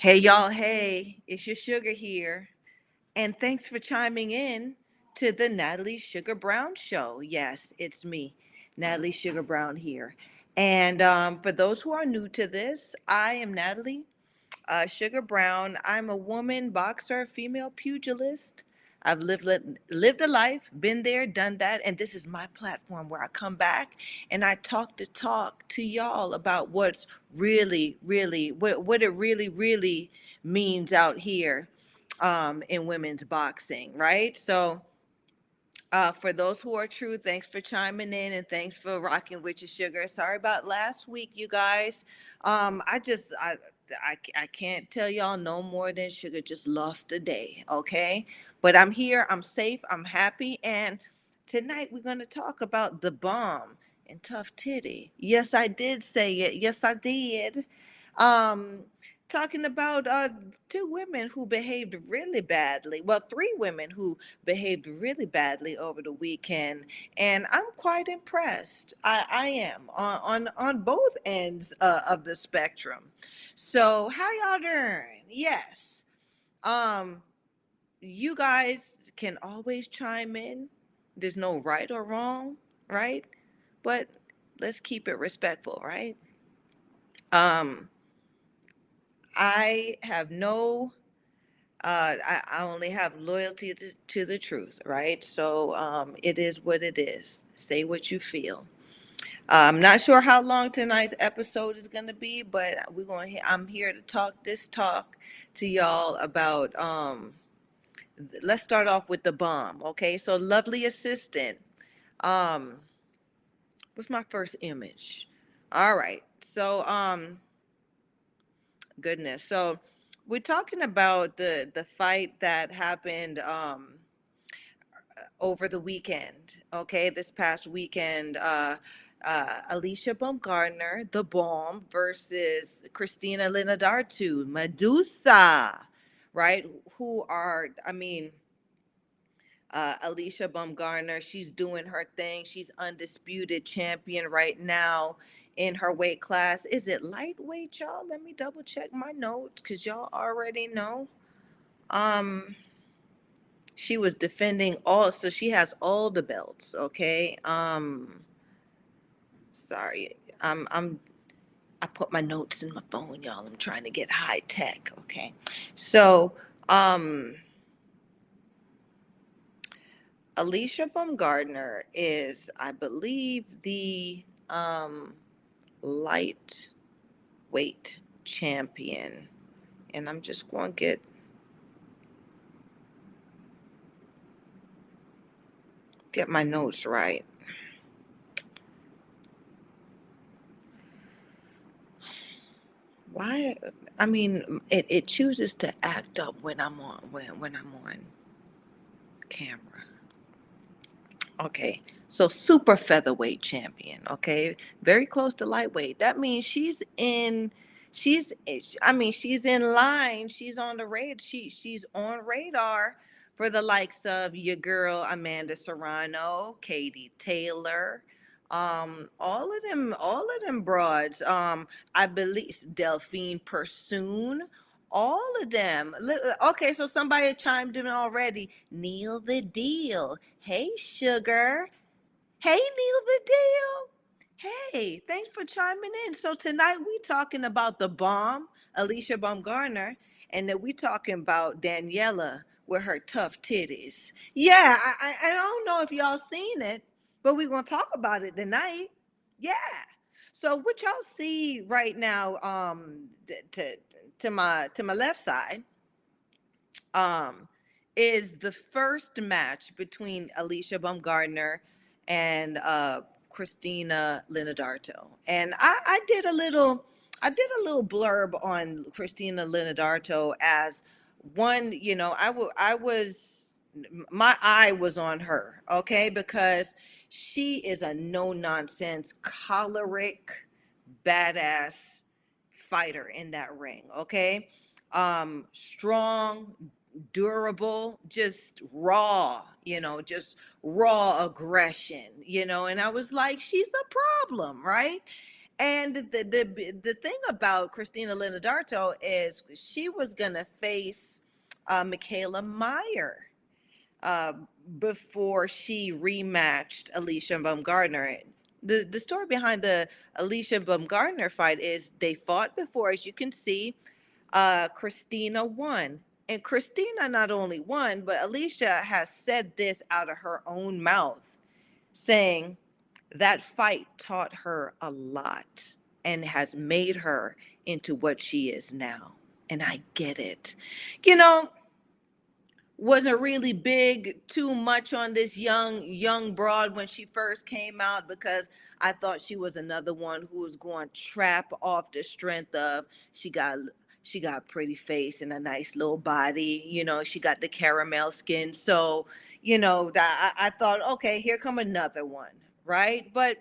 Hey y'all, hey, it's your sugar here. And thanks for chiming in to the Natalie Sugar Brown show. Yes, it's me, Natalie Sugar Brown here. And for those who are new to this, I am Natalie Sugar Brown. I'm a woman, boxer, female pugilist. I've lived a life, been there, done that, and this is my platform where I come back and I talk to y'all about what's what it really means out here in women's boxing, right? So for those who are true, thanks for chiming in and thanks for rocking with your sugar. Sorry about last week, you guys. I can't tell y'all no more than sugar just lost a day, okay? But I'm here, I'm safe, I'm happy, and tonight we're gonna talk about the bomb and tough titty. Yes, I did say it. Yes, I did. Um, Talking about two women who behaved really badly. Well, three women who behaved really badly over the weekend, and I'm quite impressed. I am on both ends of the spectrum. So how y'all doing? Yes. Um, you guys can always chime in. There's no right or wrong, right? But let's keep it respectful, right? Um, I have no I only have loyalty to the truth, right? So it is what it is. Say what you feel. I'm not sure how long tonight's episode is going to be, but I'm here to talk this talk to y'all about. Let's start off with the bomb, okay? So lovely assistant. Um, what's my first image? All right. So goodness. So we're talking about the fight that happened over the weekend. Okay, this past weekend, Alicia Gardner, the Bomb, versus Christina Lynard Aarto, Medusa, right? Who are, I mean, Alicia Baumgartner, she's doing her thing. She's undisputed champion right now in her weight class. Is it lightweight, y'all? Let me double check my notes because y'all already know. Um, she was defending all, so she has all the belts. Okay. Sorry, I'm I put my notes in my phone, y'all. I'm trying to get high tech. Okay, so um Alicia Baumgardner is, I believe, the lightweight champion. And I'm just going to get my notes right. Why? I mean, it chooses to act up when I'm on camera. Okay. So super featherweight champion, okay? Very close to lightweight. That means she's I mean, she's in line. She's on the radar. She's on radar for the likes of your girl Amanda Serrano, Katie Taylor, all of them broads. I believe Delphine Pursoon, all of them. Okay, so somebody chimed in already. Neil the Deal. Hey, Sugar. Hey, Neil the Deal. Hey, thanks for chiming in. So tonight we talking about the bomb, Alicia Baumgartner, and then we talking about Daniela with her tough titties. Yeah, I don't know if y'all seen it, but we're gonna talk about it tonight. Yeah. So what y'all see right now, to my left side, um, is the first match between Alicia Baumgardner and Christina Lynard Aarto. And I did a little blurb on Christina Lynard Aarto as one, I was my eye was on her, okay, because she is a no nonsense, choleric, badass fighter in that ring, okay? Strong, durable, just raw, just raw aggression, and I was like, she's a problem, right? And the thing about Christina Lynard Aarto is she was gonna face Michaela Meyer uh, before she rematched Alicia Gardner. The story behind the Alicia Gardner fight is they fought before, as you can see. Christina won. And Christina not only won, but Alicia has said this out of her own mouth, saying that fight taught her a lot and has made her into what she is now. And I get it. You know, wasn't really big too much on this young broad when she first came out, because I thought she was another one who was going to trap off the strength of she got a pretty face and a nice little body. She got the caramel skin. So, I thought, okay, here come another one, right? But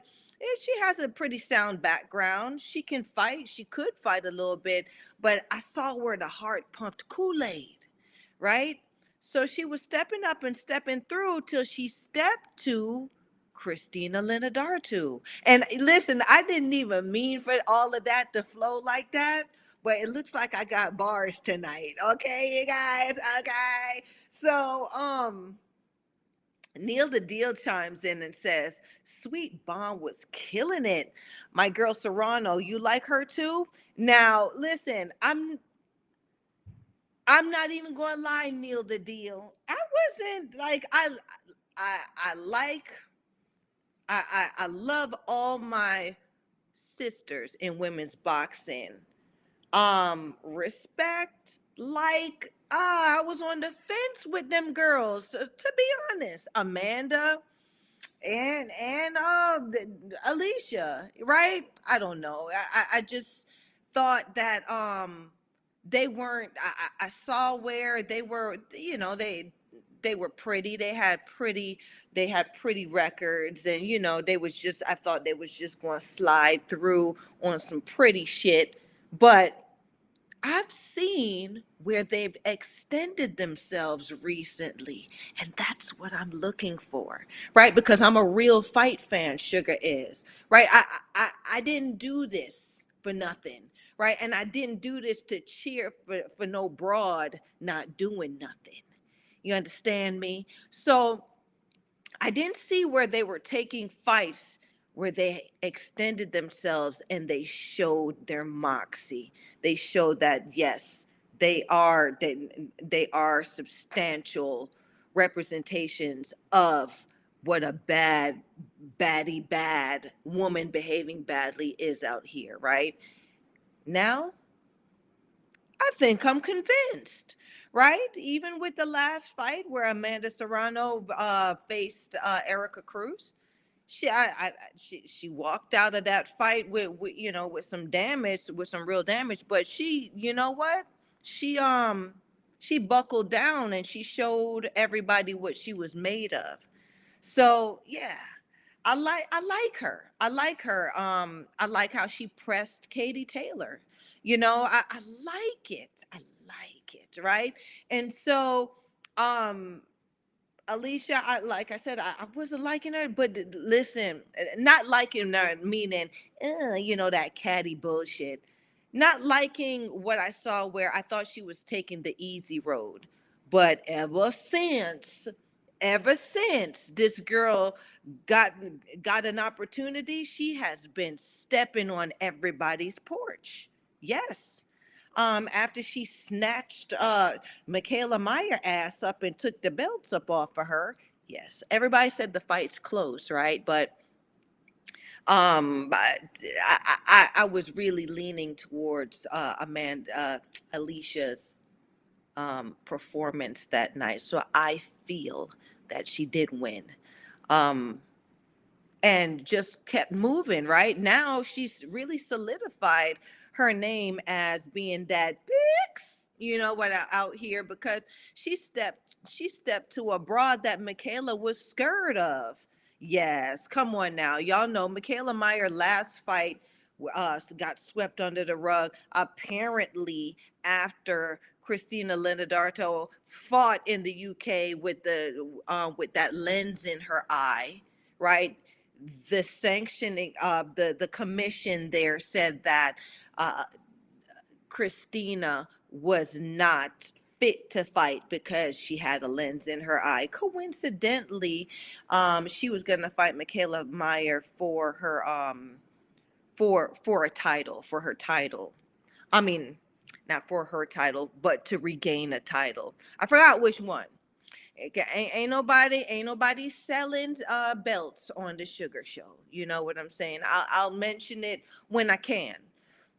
she has a pretty sound background. She can fight. She could fight a little bit, but I saw where the heart pumped Kool-Aid, right? So she was stepping up and stepping through till she stepped to Christina Lynard Aarto. And listen, I didn't even mean for all of that to flow like that, but it looks like I got bars tonight. Okay, you guys. Okay. So, Neil the Deal chimes in and says, Sweet Bomb was killing it. My girl Serrano, you like her too? Now, listen, I'm not even going to lie, Neil the Deal. I wasn't like I like I love all my sisters in women's boxing. Respect, like, I was on the fence with them girls, to be honest. Amanda and Alicia, right? I don't know. I just thought that they weren't. I saw where they were. They were pretty. They had pretty records, and they was just. I thought they was just going to slide through on some pretty shit, but I've seen where they've extended themselves recently, and that's what I'm looking for, right? Because I'm a real fight fan, Sugar is, right? I didn't do this for nothing, right? And I didn't do this to cheer for no broad not doing nothing. You understand me? So I didn't see where they were taking fights where they extended themselves and they showed their moxie. They showed that yes, they are substantial representations of what a bad woman behaving badly is out here, right? Now I think I'm convinced, right? Even with the last fight where Amanda Serrano faced Erica Cruz, she walked out of that fight with some damage, with some real damage. But you know what? She she buckled down and she showed everybody what she was made of. So yeah, I like her. I like her. I like how she pressed Katie Taylor. I like it. I like it, right? And so, um, Alicia, like I said, I wasn't liking her, but listen, not liking her meaning, that catty bullshit. Not liking what I saw where I thought she was taking the easy road. But ever since this girl got got an opportunity, she has been stepping on everybody's porch. Yes. After she snatched Michaela Meyer ass up and took the belts up off of her. Yes, everybody said the fight's close, right? But I was really leaning towards Alicia's performance that night, so I feel that she did win. Um, and just kept moving, right? Now she's really solidified her name as being that bix, what out here, because she stepped to a broad that Michaela was scared of. Yes, come on now. Y'all know Michaela Meyer last fight got swept under the rug, apparently after Christina Lynard Aarto fought in the UK with that lens in her eye, right? the sanctioning, the commission there said that uh, Christina was not fit to fight because she had a lens in her eye. Coincidentally, she was going to fight Michaela Meyer for her for a title, for her title. I mean, not for her title, but to regain a title. I forgot which one. Ain't nobody selling belts on the Sugar Show. You know what I'm saying? I'll mention it when I can,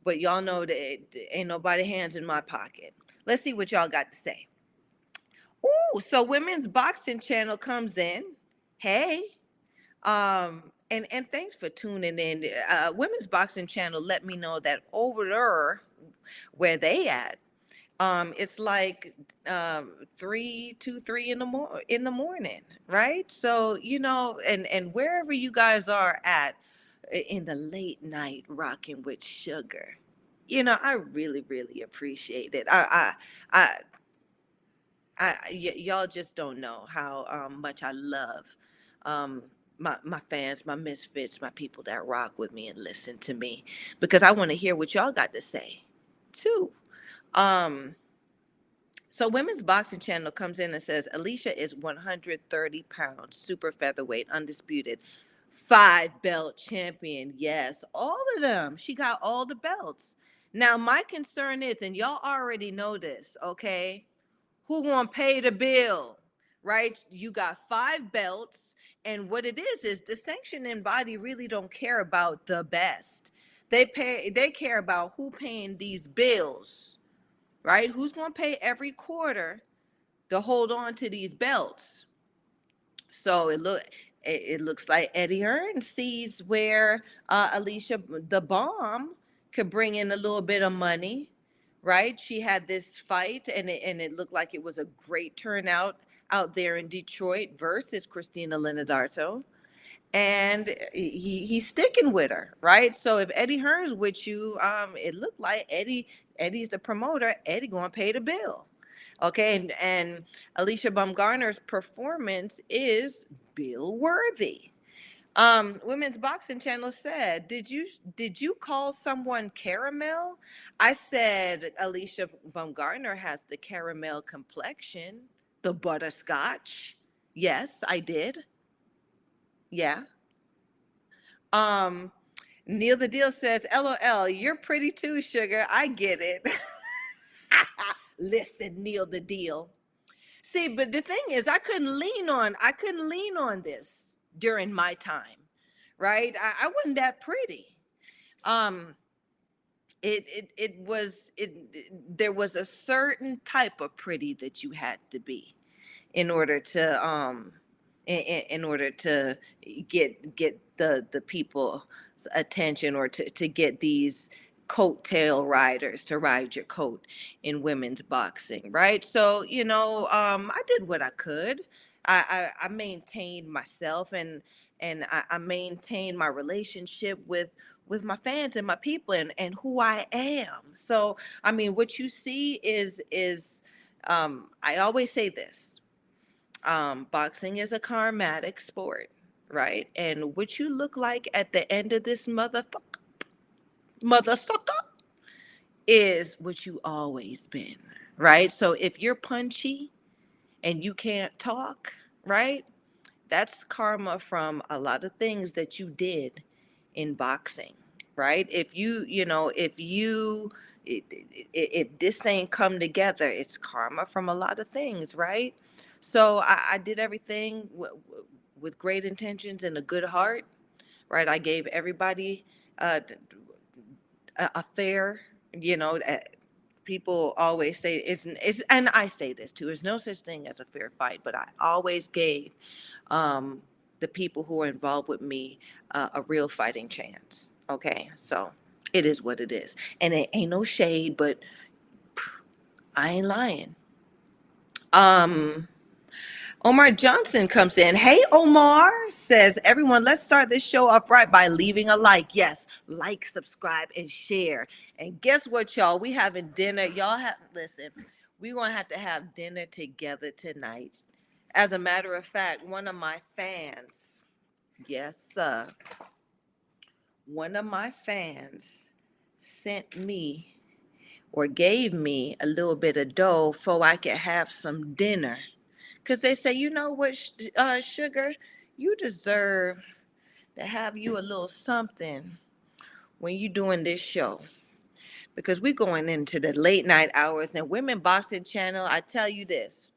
but y'all know that ain't nobody hands in my pocket. Let's see what y'all got to say. Ooh, so Women's Boxing Channel comes in. Hey, and thanks for tuning in. Women's Boxing Channel let me know that over there where they at, it's like 3 in the morning, right? So and wherever you guys are at in the late night rocking with Sugar, I really really appreciate it. Y'all just don't know how much I love um, my fans, my misfits, my people that rock with me and listen to me, because I want to hear what y'all got to say too. Um, so Women's Boxing Channel comes in and says Alicia is 130 pounds, super featherweight, undisputed, 5 belt champion. Yes, all of them. She got all the belts. Now my concern is, and y'all already know this, okay? Who gonna pay the bill? Right? You got 5 belts, and what it is the sanctioning body really don't care about the best. They care about who paying these bills, right? Who's going to pay every quarter to hold on to these belts? So it looks like Eddie Hearn sees where Alicia the Bomb could bring in a little bit of money, right? She had this fight, and it looked like it was a great turnout out there in Detroit versus Christina Lynard Aarto, and he's sticking with her, right? So if Eddie Hearn's with you, it looked like Eddie's the promoter. Eddie gonna pay the bill, okay? And Alicia Baumgartner's performance is bill worthy. Women's Boxing Channel said, did you call someone caramel? I said Alicia Baumgartner has the caramel complexion, the butterscotch. Yes, I did. Yeah. Um, Neil the Deal says, LOL, you're pretty too, Sugar. I get it. Listen, Neil the Deal. See, but the thing is, I couldn't lean on this during my time, right? I wasn't that pretty. Um, there was a certain type of pretty that you had to be in order to in order to get the people's attention, or to get these coattail riders to ride your coat in women's boxing, right? So I did what I could. I maintained myself, and I maintained my relationship with my fans and my people, and who I am. So I mean, what you see is I always say this: boxing is a karmatic sport, right? And what you look like at the end of this mother sucker is what you always been, right? So if you're punchy and you can't talk, right? That's karma from a lot of things that you did in boxing, right? If this ain't come together, it's karma from a lot of things, right? So I did everything with great intentions and a good heart, right? I gave everybody uh, a fair, people always say and I say this too, there's no such thing as a fair fight, but I always gave um, the people who are involved with me a real fighting chance. Okay, so it is what it is, and it ain't no shade, but I ain't lying. Um, Omar Johnson comes in. Hey, Omar, says, everyone, let's start this show off right by leaving a like. Yes, like, subscribe, and share. And guess what, y'all? We having dinner. Listen, we're going to have dinner together tonight. As a matter of fact, one of my fans Yes, sir. One of my fans sent me or gave me a little bit of dough so I could have some dinner. Because they say, you know what, Sugar, you deserve to have you a little something when you doing this show. Because we going into the late night hours and Women Boxing Channel, I tell you this.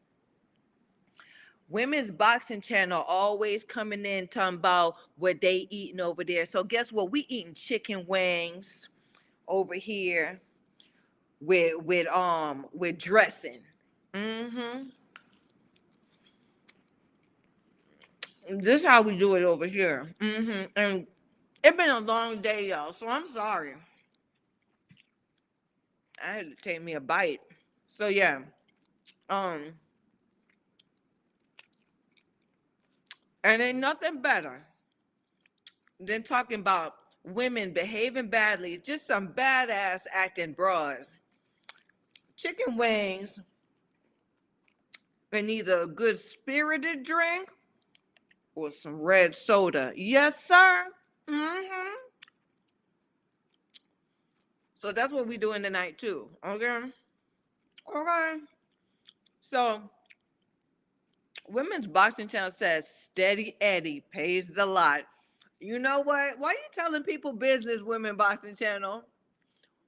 Women's Boxing Channel always coming in talking about what they eating over there. So guess what? We eating chicken wings over here with dressing. Mm-hmm. This is how we do it over here. Mm-hmm. And it's been a long day, y'all. So I'm sorry. I had to take me a bite. So yeah. Um, and ain't nothing better than talking about women behaving badly, just some badass acting bras. Chicken wings and either a good spirited drink or some red soda. Yes, sir. Mm-hmm. So that's what we doing tonight too. Okay. Okay. So Women's Boxing Channel says Steady Eddie pays the lot. You know what? Why you telling people business, Women Boxing Channel?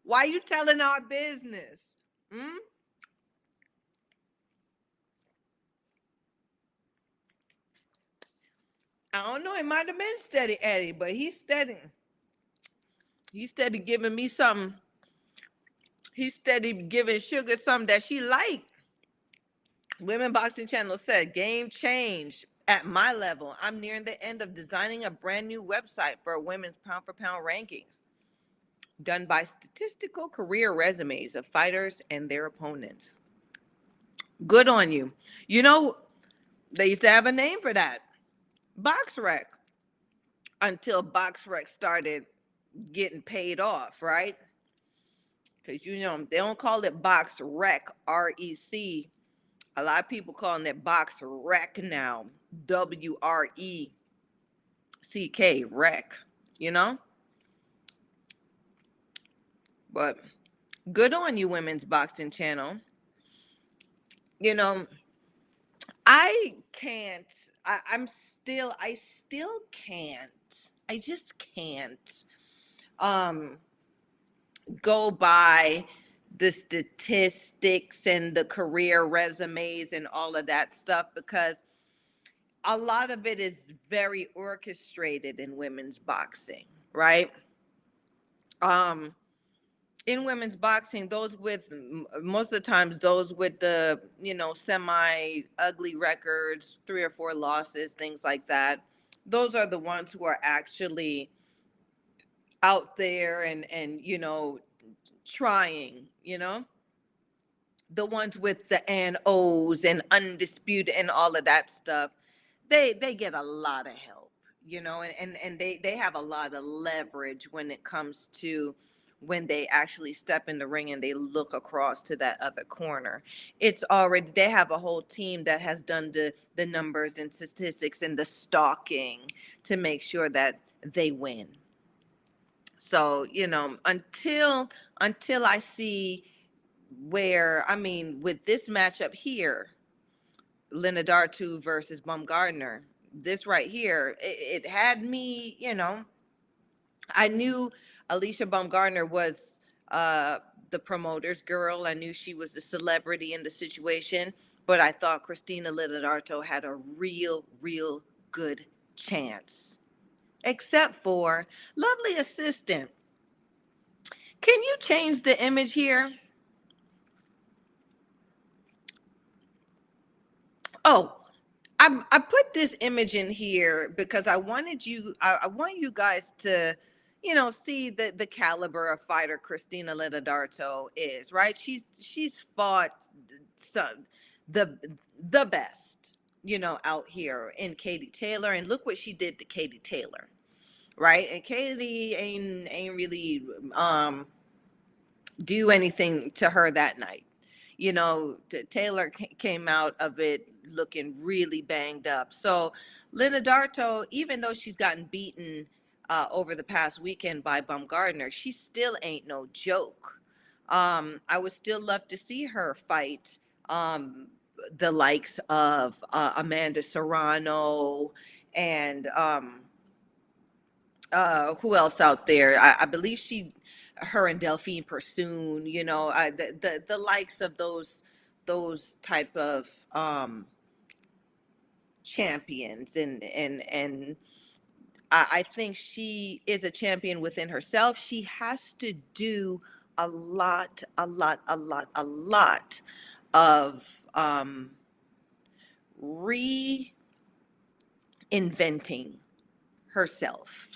Why you telling our business? Hmm? I don't know. It might have been Steady Eddie, but he's steady. He's steady giving me something. He's steady giving Sugar something that she liked. Women Boxing Channel said, game change at my level. I'm nearing the end of designing a brand new website for women's pound for pound rankings done by statistical career resumes of fighters and their opponents. Good on you. You know, they used to have a name for that. BoxRec. Until BoxRec started getting paid off, right? Because you know, they don't call it BoxRec, REC. A lot of people calling it BoxRec now. WRECK, rec, you know? But good on you, Women's Boxing Channel. You know, I can't. I still can't. I just can't. Um, go by the statistics and the career resumes and all of that stuff because a lot of it is very orchestrated in women's boxing, right? Um, in women's boxing, those with most of the times those with the semi ugly records, 3 or 4 losses, things like that, those are the ones who are actually out there and trying, the ones with the NOs and undisputed and all of that stuff, they get a lot of help, and they have a lot of leverage when it comes to when they actually step in the ring and they look across to that other corner. It's already, they have a whole team that has done the numbers and statistics and the stalking to make sure that they win. So, until I see where, I mean, with this matchup here, Lynard Aarto versus Gardner, this right here, it had me, I knew Alicia Gardner was the promoter's girl. I knew she was the celebrity in the situation, but I thought Christina Lynard Aarto had a real good chance. Except for lovely assistant. Can you change the image here? Oh, I put this image in here because I want you guys to, see the caliber of fighter Christina Lynard Aarto is, right? She's fought some the the best, out here in Katie Taylor, and look what she did to Katie Taylor, right? And Katie ain't really do anything to her that night. Taylor came out of it looking really banged up. So Lynard Aarto, even though she's gotten beaten over the past weekend by Gardner, she still ain't no joke. I would still love to see her fight the likes of Amanda Serrano and who else out there? I believe her and Delphine Pursoon, the likes of those type of champions, and I think she is a champion within herself. She has to do a lot of reinventing herself.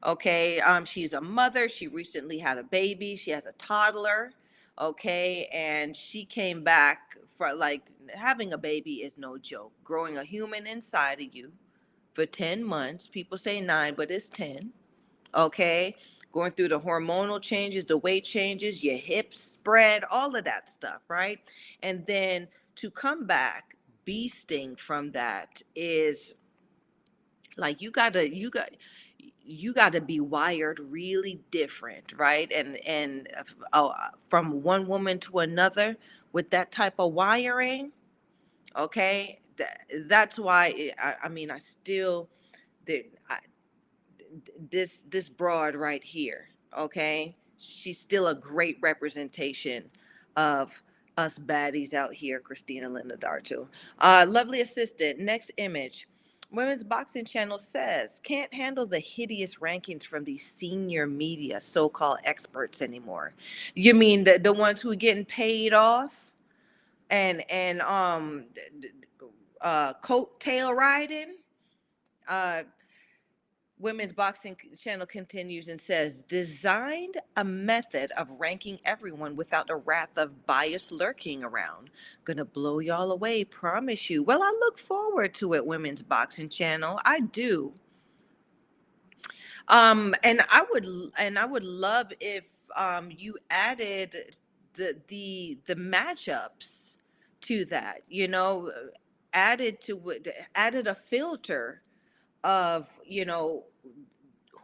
Okay, she's a mother. She recently had a baby. She has a toddler. Okay, and she came back for, like, having a baby is no joke. Growing a human inside of you for 10 months. People say 9, but it's 10. Okay, going through the hormonal changes, the weight changes, your hips spread, all of that stuff, right? And then to come back beasting from that is like you got to be wired really different, right? And from one woman to another with that type of wiring, okay, that's why I mean I still the I, this broad right here, okay, she's still a great representation of us baddies out here. Christina Lynard Aarto. Lovely assistant. Next image. Women's Boxing Channel says can't handle the hideous rankings from these senior media so-called experts anymore. You mean the ones who are getting paid off and coattail riding? uh Women's Boxing Channel continues and says, designed a method of ranking everyone without the wrath of bias lurking around. Gonna blow y'all away, promise you. Well, I look forward to it, Women's Boxing Channel. I do. And I would love if you added the matchups to that, added a filter of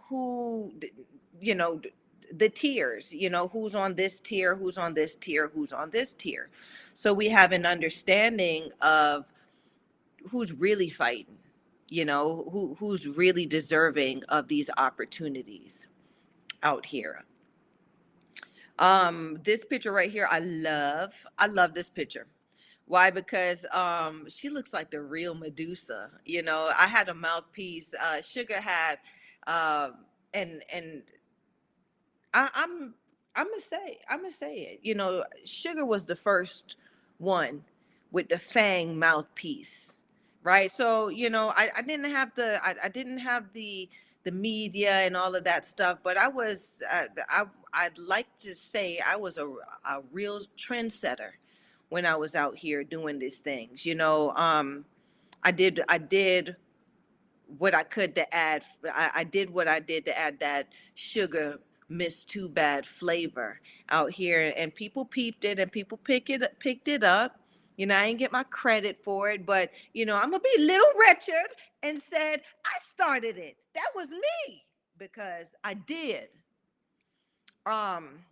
who the tiers, who's on this tier, who's on this tier, who's on this tier, so we have an understanding of who's really fighting, who's really deserving of these opportunities out here. This picture right here, I love this picture. Why? Because she looks like the real Medusa. I had a mouthpiece. Sugar had, and I'm gonna say it. Sugar was the first one with the fang mouthpiece, right? So I didn't have the media and all of that stuff, but I'd like to say I was a real trendsetter when I was out here doing these things. I did what I could to add. I did what I did to add that sugar miss too bad flavor out here, and people peeped it, and people picked it up. I ain't get my credit for it, but I'm gonna be little Richard and said I started it. That was me because I did. Um,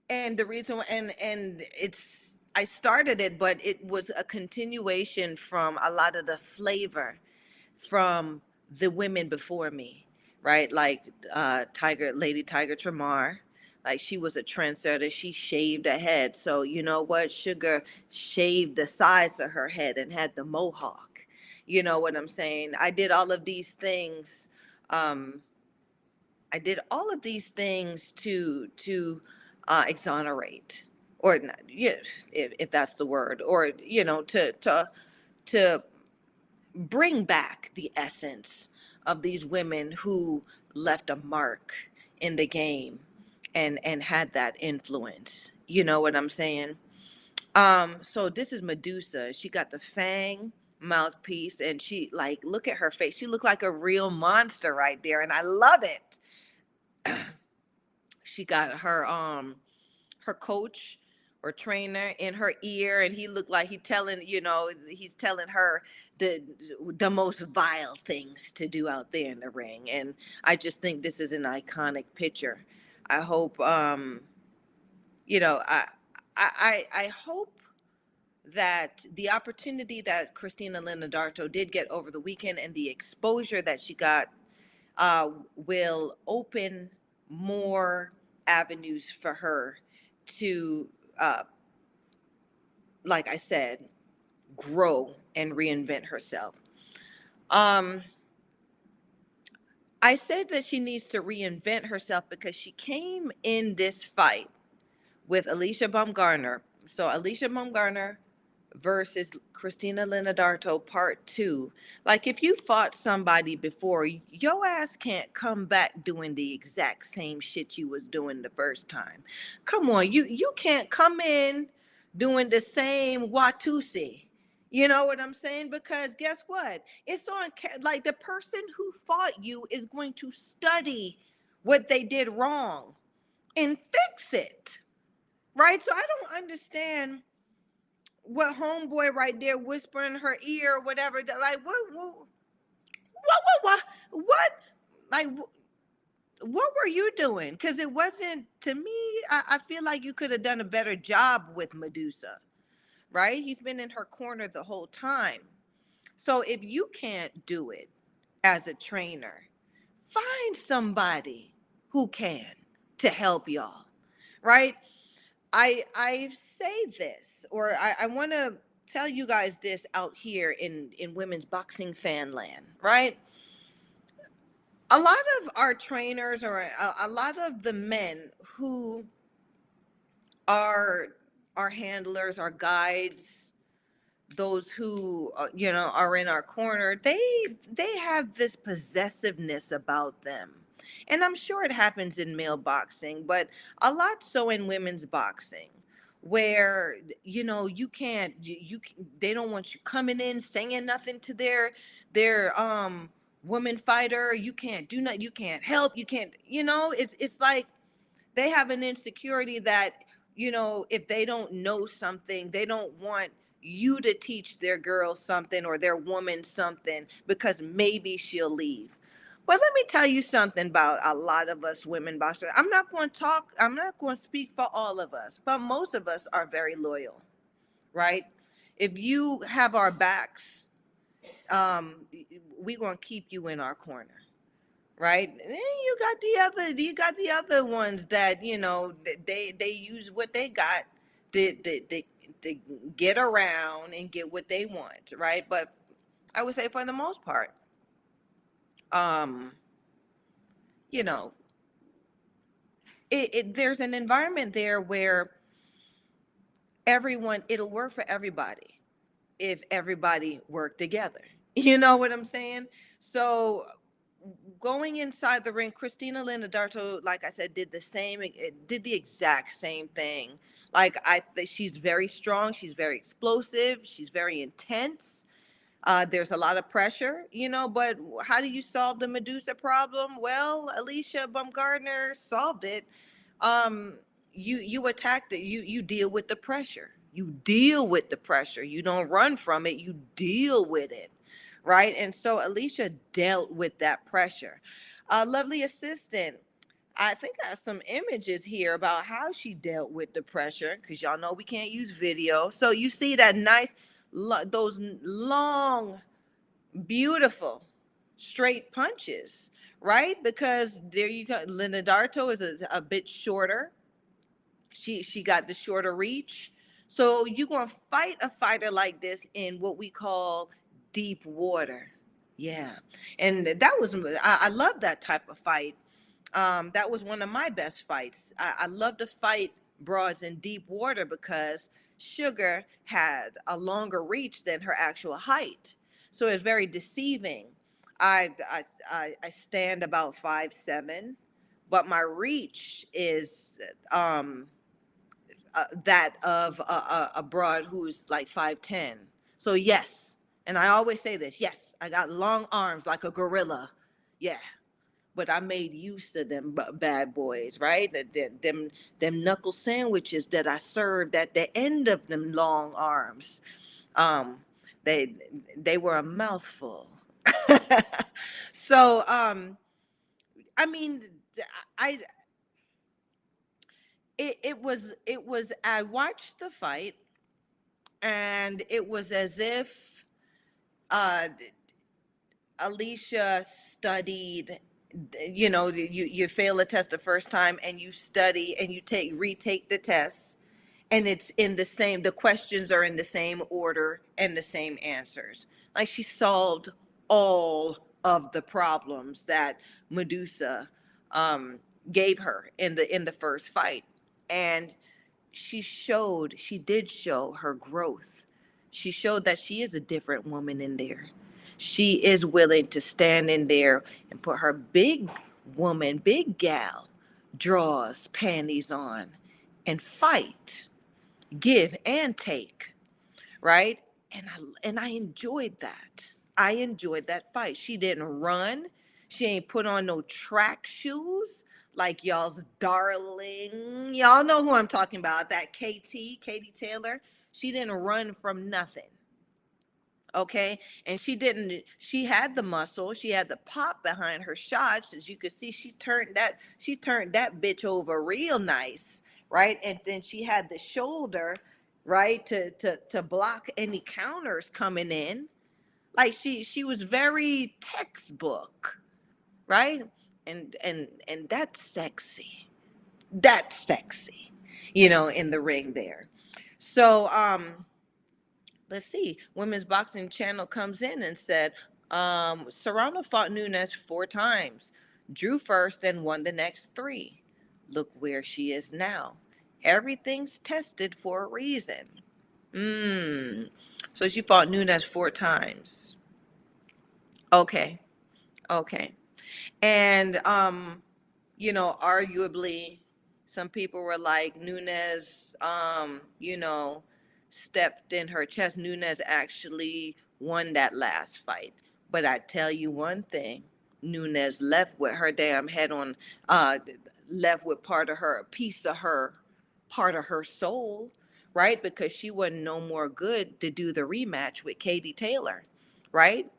and the reason, and it's I started it, but it was a continuation from a lot of the flavor from the women before me, right? Like Lady Tiger Tramar, like she was a trendsetter. She shaved her head, so you know what? Sugar shaved the sides of her head and had the mohawk. You know what I'm saying? Um, I did all of these things to exonerate, or not, yeah, if that's the word, or to bring back the essence of these women who left a mark in the game and had that influence. You know what I'm saying? So this is Medusa. She got the fang mouthpiece, and she, like, look at her face. She looked like a real monster right there, and I love it. She got her coach or trainer in her ear, and he looked like he's telling her the most vile things to do out there in the ring. And I just think this is an iconic picture. I hope I hope that the opportunity that Christina Lynard Aarto did get over the weekend and the exposure that she got will open more avenues for her to, like I said, grow and reinvent herself. I said that she needs to reinvent herself because she came in this fight with Alicia Gardner. So Alicia Gardner versus Christina Lynard Aarto part 2. Like, if you fought somebody before, your ass can't come back doing the exact same shit you was doing the first time. Come on, you can't come in doing the same Watusi. You know what I'm saying? Because guess what? It's on, like, the person who fought you is going to study what they did wrong and fix it. Right? So I don't understand what homeboy right there whispering in her ear or whatever. Like, what? Like, what were you doing? Because it wasn't, to me, I feel like you could have done a better job with Medusa, right? He's been in her corner the whole time. So if you can't do it as a trainer, find somebody who can to help y'all, right? I say this, or I want to tell you guys this out here in women's boxing fan land, right? A lot of our trainers, or a lot of the men who are our handlers, our guides, those who are in our corner, they have this possessiveness about them. And I'm sure it happens in male boxing, but a lot so in women's boxing, where you can't, they don't want you coming in saying nothing to their woman fighter. You can't do nothing, you can't help, you can't, it's like they have an insecurity that, if they don't know something, they don't want you to teach their girl something or their woman something because maybe she'll leave. But let me tell you something about a lot of us women boxers. I'm not going to speak for all of us, but most of us are very loyal, right? If you have our backs, we're going to keep you in our corner. Right, and then you got the other ones that they use what they got to get around and get what they want, right? But I would say for the most part, there's an environment there where it'll work for everybody if everybody worked together. You know what I'm saying? So going inside the ring, Christina Lynard Aarto, like I said, did the exact same thing. Like, she's very strong, she's very explosive, she's very intense. There's a lot of pressure, but how do you solve the Medusa problem? Well, Alicia Gardner solved it. You attacked it. You deal with the pressure. You deal with the pressure. You don't run from it. You deal with it. Right. And so Alicia dealt with that pressure. Lovely assistant, I think I have some images here about how she dealt with the pressure, because y'all know we can't use video. So you see that nice, those long, beautiful, straight punches, right? Because there you go. Lynard Aarto is a bit shorter. She got the shorter reach. So you're going to fight a fighter like this in what we call deep water. Yeah. And I love that type of fight. That was one of my best fights. I love to fight broads in deep water because Sugar had a longer reach than her actual height. So it's very deceiving. I stand about 5'7", but my reach is that of a broad who's like 5'10". So yes, and I always say this, yes, I got long arms like a gorilla. Yeah. but I made use of them bad boys, right? Them knuckle sandwiches that I served at the end of them long arms. Um, they they were a mouthful. So I mean, I it was I watched the fight, and it was as if uh Alicia studied. You fail a test the first time, and you study, and you retake the test, and it's in the questions are in the same order and the same answers. Like, she solved all of the problems that Medusa um gave her in the first fight. And she did show her growth. She showed that she is a different woman in there. She is willing to stand in there and put her big gal drawers, panties on, and fight, give and take, right? And I enjoyed that. I enjoyed that fight. She didn't run. She ain't put on no track shoes like y'all's darling. Y'all know who I'm talking about. That Katie Taylor. She didn't run from nothing. Okay. And she had the muscle, she had the pop behind her shots. As you could see, she turned that bitch over real nice, right? And then she had the shoulder, right, to block any counters coming in. Like, she was very textbook, right? And that's sexy, in the ring there. So let's see, Women's Boxing Channel comes in and said, Serrano fought Nunes 4 times, drew first, then won the next 3. Look where she is now. Everything's tested for a reason. So she fought Nunes 4 times. Okay. Okay. And arguably, some people were like, Nunes, stepped in her chest. Nunes actually won that last fight. But I tell you one thing, Nunes left with her damn head on, uh, left with part of her soul, right? Because she wasn't no more good to do the rematch with Katie Taylor, right?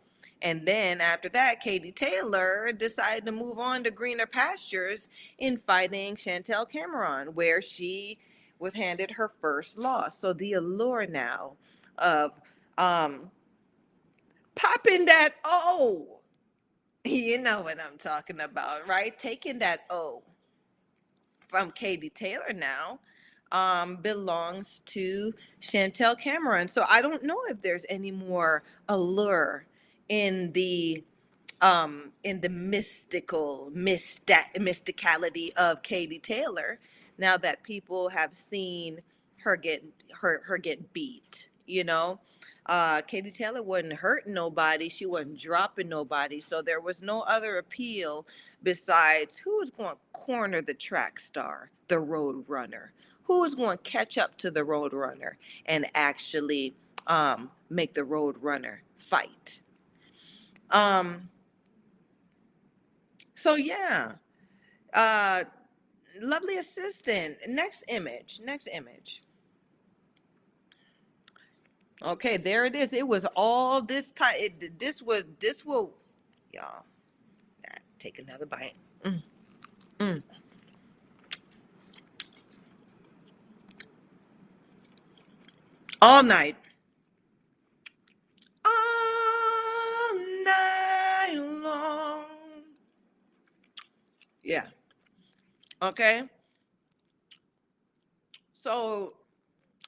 And then after that, Katie Taylor decided to move on to greener pastures in fighting Chantel Cameron, where she was handed her first loss. So the allure now of um, popping that O, you know what I'm talking about, right? Taking that O from Katie Taylor now belongs to Chantel Cameron. So I don't know if there's any more allure in the mysticality of Katie Taylor, now that people have seen her get beat. Katie Taylor wasn't hurting nobody, she wasn't dropping nobody, so there was no other appeal besides who was going to corner the track star, the road runner, who was going to catch up to the road runner and actually make the road runner fight. So yeah, uh, lovely assistant. Next image. Okay, there it is. It was all this time. This will, y'all. Take another bite. Mm. All night. All night long. Yeah. Okay. So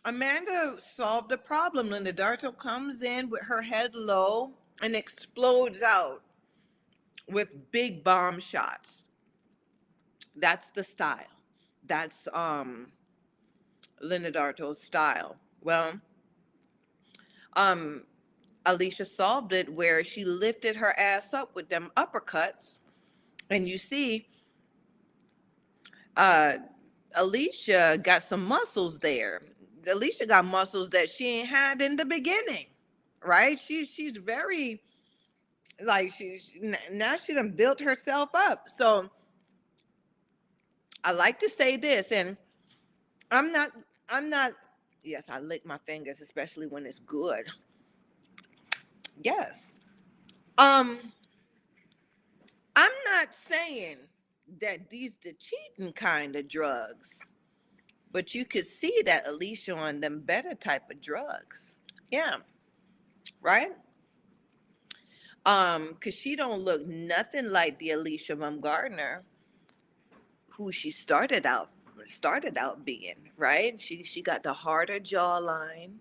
Amanda solved the problem. Lynard Aarto comes in with her head low and explodes out with big bomb shots. That's the style. That's Lynard Aarto's style. Well, um, Alicia solved it where she lifted her ass up with them uppercuts, and you see, uh, Alicia got some muscles there. Alicia got muscles that she ain't had in the beginning, right? She's very Like now she done built herself up. So I like to say this, and I'm not, I'm not, yes, I lick my fingers, especially when it's good. Yes. Um, I'm not saying that these the cheating kind of drugs, but you could see that Alicia on them better type of drugs. Yeah, right? Cause she don't look nothing like the Alicia from Gardner, who she started out being, right? She got the harder jawline,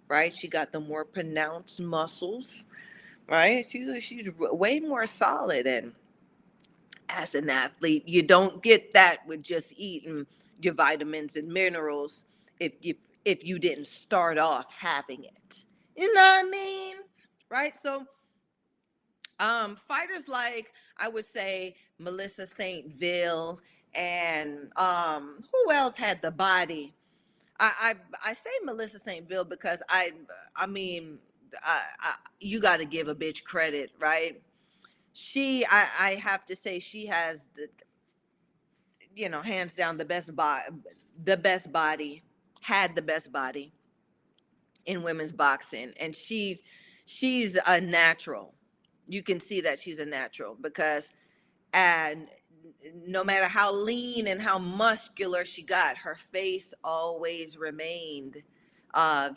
right? She got the more pronounced muscles, right? She's way more solid. And as an athlete, you don't get that with just eating your vitamins and minerals if you didn't start off having it. You know what I mean? Right? So fighters like, I would say, Melissa St. Ville, and who else had the body? I say Melissa St. Ville because I mean you got to give a bitch credit, right? I have to say she has the, hands down, the best body, had the best body in women's boxing, and she's a natural. You can see that she's a natural because, and no matter how lean and how muscular she got, her face always remained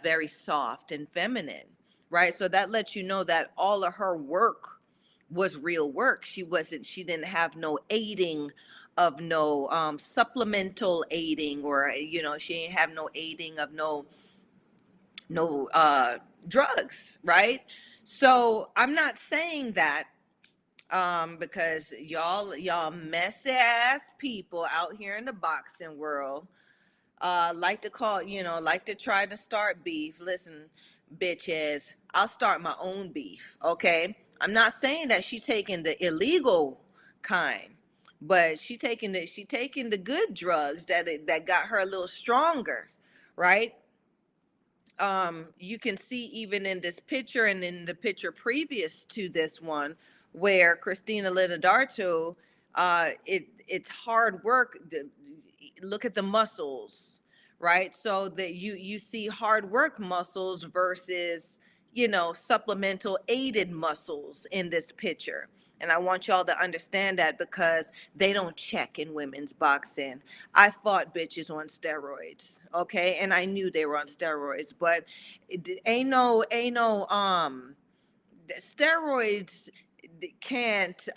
very soft and feminine, right? So that lets you know that all of her work was real work. She didn't have no aiding of no supplemental aiding, or she didn't have no aiding of no drugs, right? So I'm not saying that because y'all messy ass people out here in the boxing world like to call, like to try to start beef. Listen, bitches, I'll start my own beef, okay? I'm not saying that she taking the illegal kind, but she taking the good drugs that got her a little stronger, right? You can see even in this picture and in the picture previous to this one, where Christina Lynard Aarto, it's hard work. Look at the muscles, right? So that you see hard work muscles versus supplemental aided muscles in this picture. And I want y'all to understand that because they don't check in women's boxing. I fought bitches on steroids, okay? And I knew they were on steroids, but ain't no steroids can't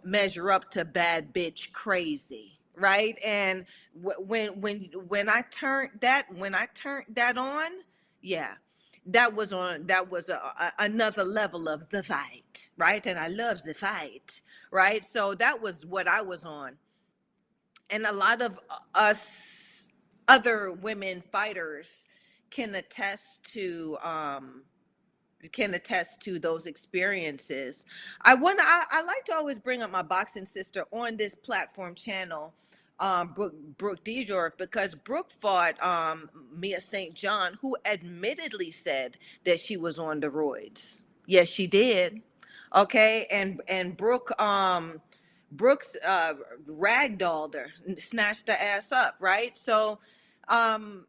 measure up to bad bitch crazy, right? And when I turned that on, yeah, that was another level of the fight, right? And I love the fight, right? So that was what I was on. And a lot of us other women fighters can attest to um those experiences. I like to always bring up my boxing sister on this platform channel, Brooke DeJour, because Brooke fought Mia St. John, who admittedly said that she was on the roids. Yes, she did. Okay, and Brooks ragdolled her, snatched her ass up, right? So um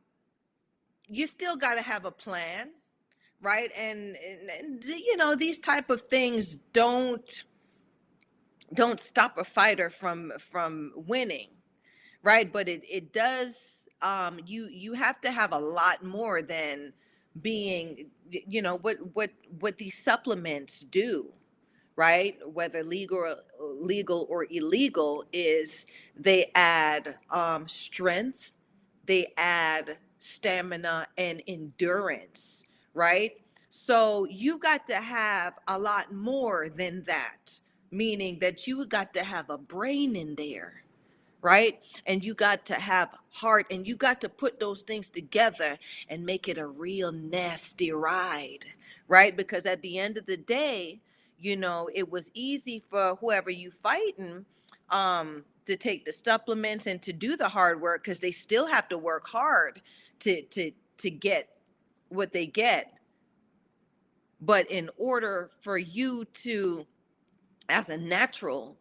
you still got to have a plan, right? And these type of things don't stop a fighter from winning, right? But it does. You have to have a lot more than being, what these supplements do, right? Whether legal or illegal, is they add strength, they add stamina and endurance, right? So you got to have a lot more than that, meaning that you got to have a brain in there, right? And you got to have heart, and you got to put those things together and make it a real nasty ride, right? Because at the end of the day, it was easy for whoever you fighting to take the supplements and to do the hard work, because they still have to work hard to get what they get. But in order for you to, as a natural,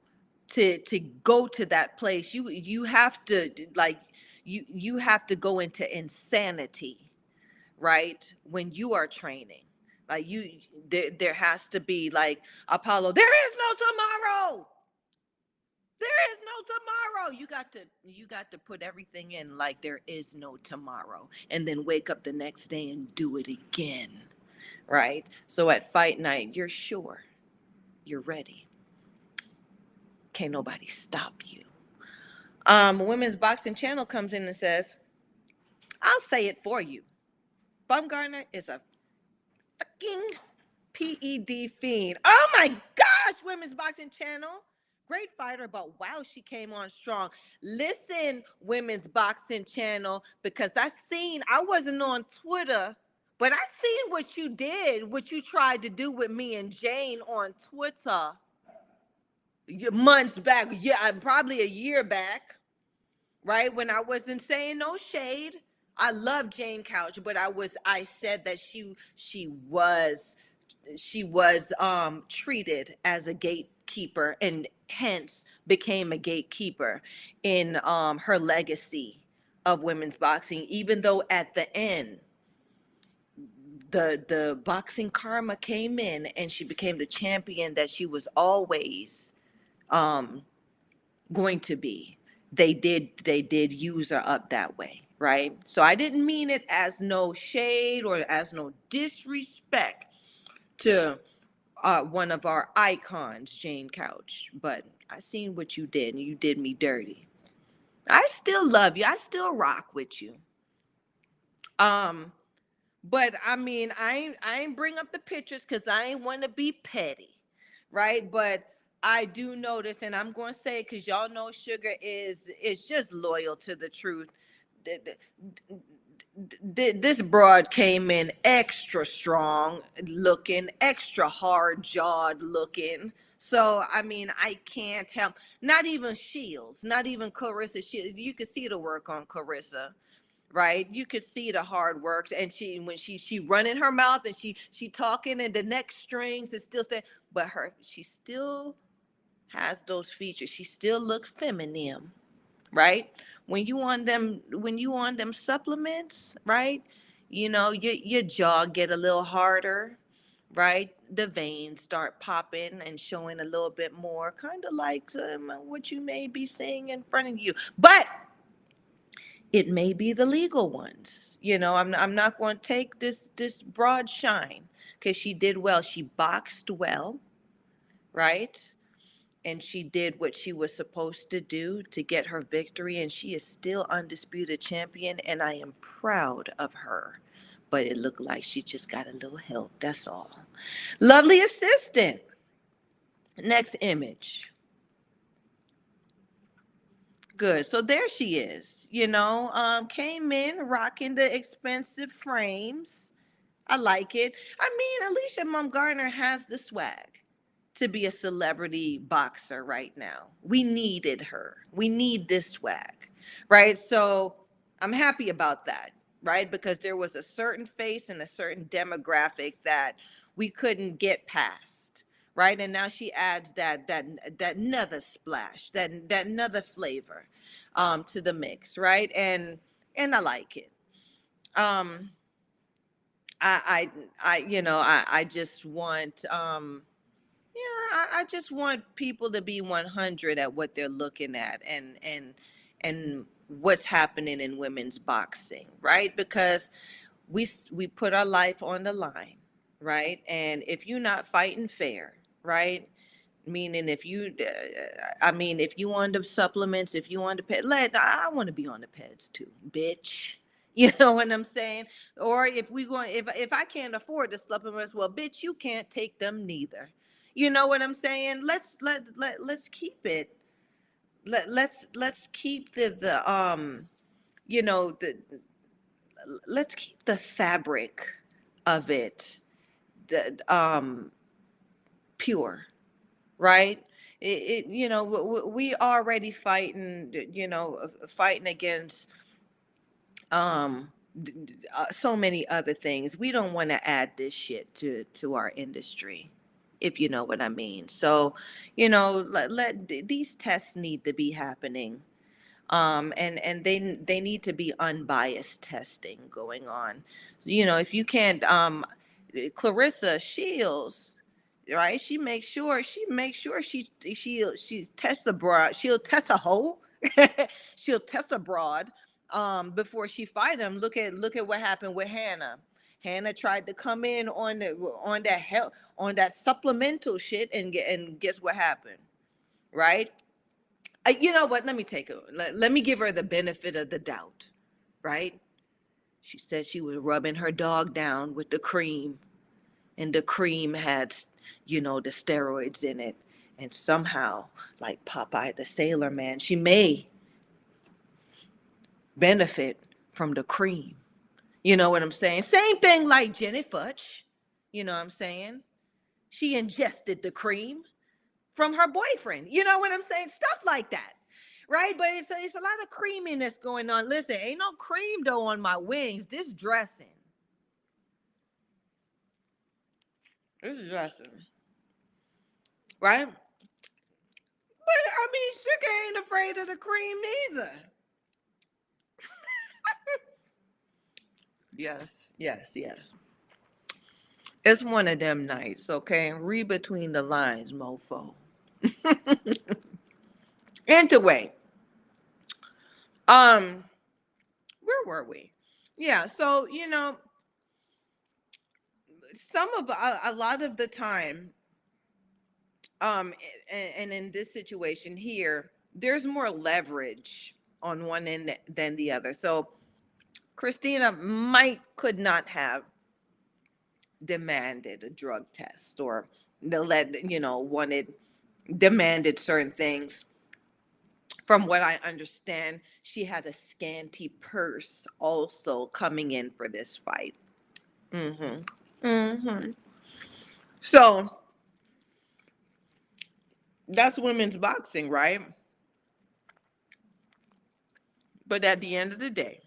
to go to that place, you have to, like, you have to go into insanity, right? When you are training, like, there has to be, like, Apollo, there is no tomorrow. There is no tomorrow. You got to put everything in like there is no tomorrow, and then wake up the next day and do it again, right? So at fight night, you're sure, you're ready. Can't nobody stop you. Women's Boxing Channel comes in and says, I'll say it for you. Gardner is a fucking PED fiend. Oh my gosh, Women's Boxing Channel. Great fighter, but wow, she came on strong. Listen, Women's Boxing Channel, because I wasn't on Twitter, but I seen what you did, what you tried to do with me and Jane on Twitter months back. Yeah, probably a year back, right? When I wasn't saying no shade. I love Jane Couch, but I said that she was treated as a gatekeeper, and hence became a gatekeeper in her legacy of women's boxing, even though at the end the boxing karma came in and she became the champion that she was always um going to be. They did use her up that way, right? So I didn't mean it as no shade or as no disrespect to one of our icons, Jane Couch, but I seen what you did, and you did me dirty. I still love you. I still rock with you. Um, but I mean, I ain't bring up the pictures because I ain't want to be petty, right? But I do notice, and I'm going to say, because y'all know Sugar is just loyal to the truth. This broad came in extra strong looking, extra hard jawed looking. So I mean, I can't help. Not even Shields, not even Clarissa Shields. You could see the work on Clarissa, right? You could see the hard works, and when she running her mouth and she talking, and the neck strings is still staying, but she still has those features. She still looks feminine, right? When you on them supplements, right? Your jaw get a little harder, right? The veins start popping and showing a little bit more, kind of like what you may be seeing in front of you. But it may be the legal ones. I'm not going to take this broad shine, because she did well. She boxed well, right? And she did what she was supposed to do to get her victory, and she is still undisputed champion, and I am proud of her. But it looked like she just got a little help, that's all. Lovely assistant. Next image. Good. So there she is. Came in rocking the expensive frames. I like it. I mean, Alicia Gardner has the swag to be a celebrity boxer right now. We needed her. We need this swag, right? So I'm happy about that, right? Because there was a certain face and a certain demographic that we couldn't get past, right? And now she adds that another splash, that another flavor to the mix, right? And I like it. Um, I just want I just want people to be 100 at what they're looking at, and what's happening in women's boxing, right? Because we put our life on the line, right? And if you're not fighting fair, right? Meaning if you on the supplements, if you on the ped, I want to be on the peds too, bitch. You know what I'm saying? Or if I can't afford the supplements, well, bitch, you can't take them neither. You know what I'm saying? Let's keep it. Let's keep you know the let's keep the fabric of it the pure, right? We already fighting, fighting against so many other things. We don't want to add this shit to our industry, if you know what I mean. So, these tests need to be happening, and they need to be unbiased testing going on. If you can't, Clarissa Shields, right? She tests abroad. She'll test a hoe. She'll test abroad before she fight him. Look at what happened with Hannah. Hannah tried to come in on that hell on that supplemental shit, and guess what happened, right? You know what? Let me give her the benefit of the doubt, right? She said she was rubbing her dog down with the cream, and the cream had, the steroids in it. And somehow, like Popeye the Sailor Man, she may benefit from the cream. You know what I'm saying? Same thing like Jenny Futch. You know what I'm saying? She ingested the cream from her boyfriend. You know what I'm saying? Stuff like that. Right? But it's a lot of creaminess going on. Listen, ain't no cream though on my wings. This dressing. Right? But I mean, Sugar ain't afraid of the cream neither. Yes. It's one of them nights, okay? Read between the lines, mofo. Anyway, where were we? Yeah, so a lot of the time, and in this situation here, there's more leverage on one end than the other. So Christina could not have demanded a drug test, or demanded certain things. From what I understand, she had a scanty purse also coming in for this fight. So that's women's boxing, right? But at the end of the day,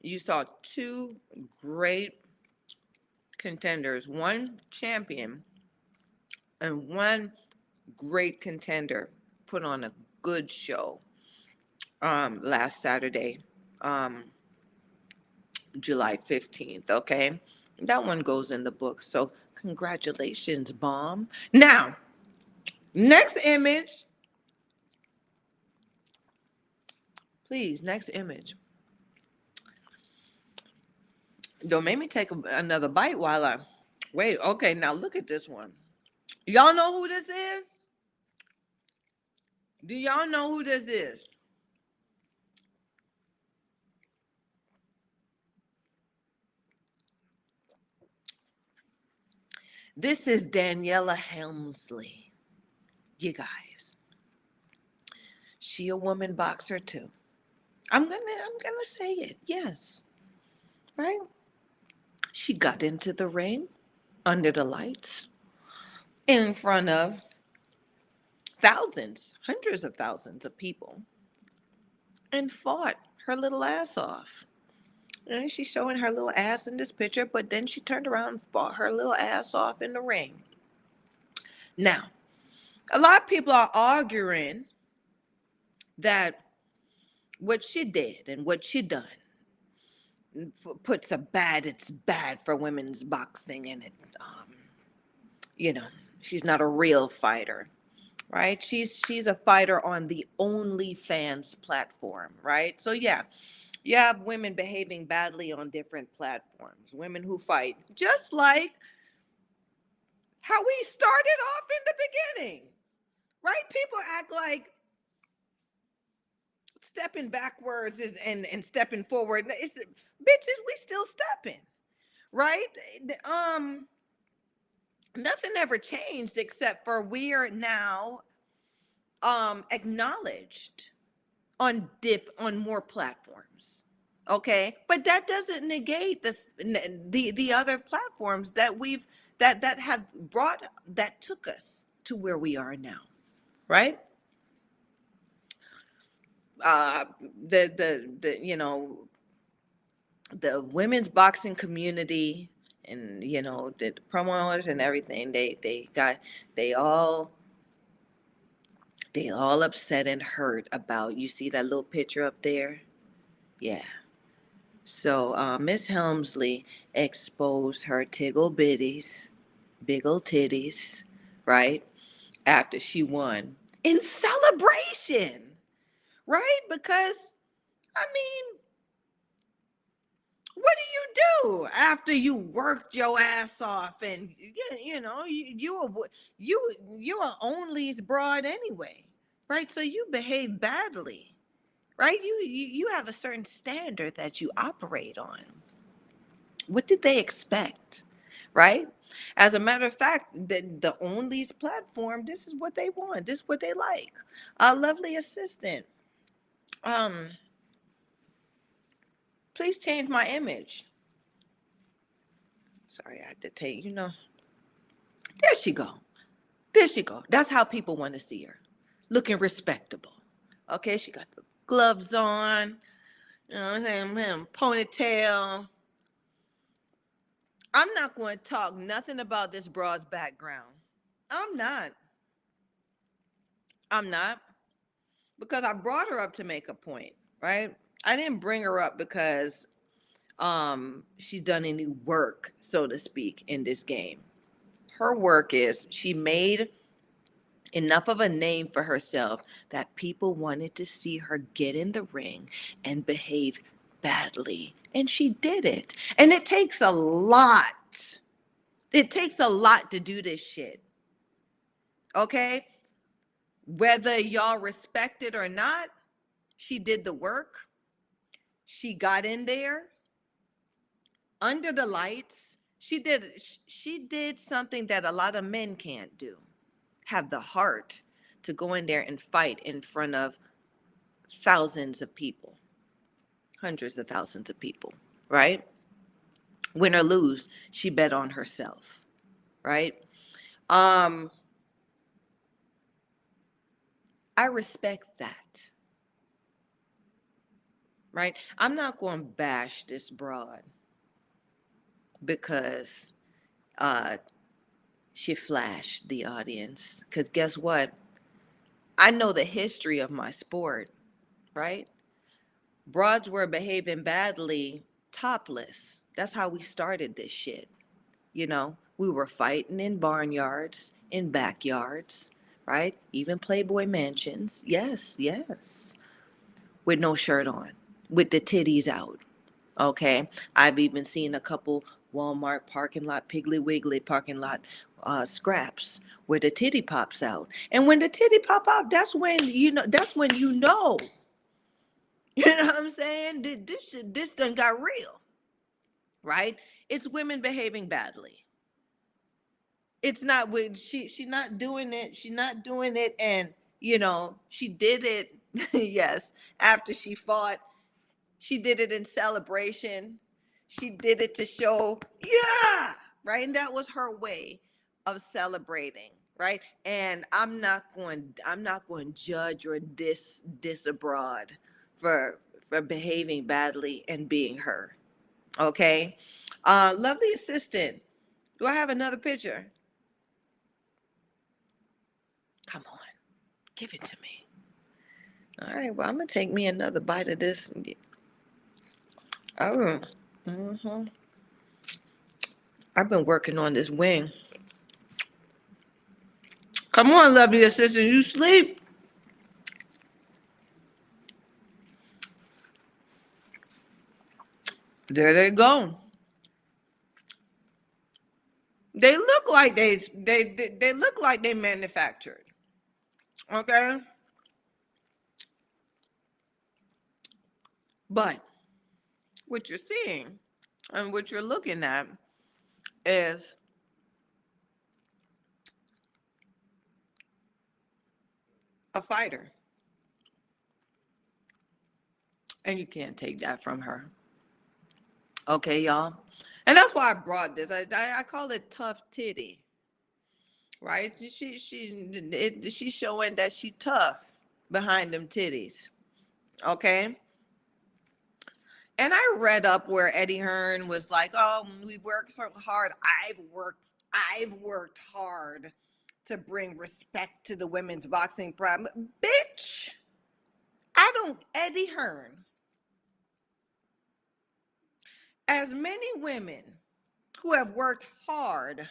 you saw two great contenders, one champion and one great contender, put on a good show last Saturday, July 15th. Okay, that one goes in the book. So congratulations, Bomb. Now, next image, please. Next image. Don't make me take another bite while I wait. Okay, now look at this one. Y'all know who this is? Do y'all know who this is? This is Daniela Hems Lee. You guys. She a woman boxer too. I'm gonna say it. Yes. Right? She got into the ring under the lights in front of thousands, hundreds of thousands of people, and fought her little ass off. And she's showing her little ass in this picture, but then she turned around and fought her little ass off in the ring. Now, a lot of people are arguing that what she did and what she done it's bad for women's boxing, and she's not a real fighter, right? She's a fighter on the OnlyFans platform, right? So yeah, you have women behaving badly on different platforms, women who fight, just like how we started off in the beginning, right? People act like stepping backwards and stepping forward. It's bitches, we still stepping, right? Nothing ever changed except for we are now acknowledged on more platforms. Okay, but that doesn't negate the other platforms that have that took us to where we are now, right? uh, the the women's boxing community, and the promoters and everything, they all they all upset and hurt about, you see that little picture up there? Yeah. So Miss Helmsley exposed her tiggle bitties, big old titties, right? After she won in celebration, right? Because I mean, what do you do after you worked your ass off, and you are only's broad anyway, right? So you behave badly, right? You have a certain standard that you operate on. What did they expect, right? As a matter of fact, the only's platform, this is what they want. This is what they like. A lovely assistant. Um, please change my image. Sorry, I had to take, there she go. There she go. That's how people want to see her. Looking respectable. Okay, she got the gloves on, ponytail. I'm not going to talk nothing about this broad's background. I'm not. I'm not. Because I brought her up to make a point, right? I didn't bring her up because she's done any work, so to speak, in this game. Her work is she made enough of a name for herself that people wanted to see her get in the ring and behave badly. And she did it. And it takes a lot. It takes a lot to do this shit. Okay? Whether y'all respect it or not, she did the work. She got in there under the lights. She did something that a lot of men can't do. Have the heart to go in there and fight in front of thousands of people, hundreds of thousands of people, right? Win or lose, she bet on herself, right? I respect that, right? I'm not going to bash this broad because she flashed the audience. Because guess what? I know the history of my sport, right? Broads were behaving badly topless. That's how we started this shit. We were fighting in barnyards, in backyards, right? Even Playboy mansions. Yes, yes. With no shirt on, with the titties out. Okay. I've even seen a couple Walmart parking lot, Piggly Wiggly parking lot scraps where the titty pops out. And when the titty pop out, that's when you know. You know what I'm saying? This done got real, right? It's women behaving badly. It's not with she's not doing it. She's not doing it, and she did it. Yes, after she fought, she did it in celebration. She did it to show, yeah, right, and that was her way of celebrating, right? And I'm not going to judge or diss abroad for behaving badly and being her. Okay, lovely assistant. Do I have another picture? Come on, give it to me. All right, well, I'm gonna take me another bite of this. Oh, I've been working on this wing. Come on, lovely assistant, you sleep? There they go. They look like they look like they manufactured. Okay, but what you're seeing and what you're looking at is a fighter, and you can't take that from her. Okay, y'all, and that's why I brought this. I call it tough titty, right? She's showing that she tough behind them titties. Okay. And I read up where Eddie Hearn was like, "Oh, we work so hard. I've worked hard to bring respect to the women's boxing problem." Bitch, I don't. Eddie Hearn, as many women who have worked hard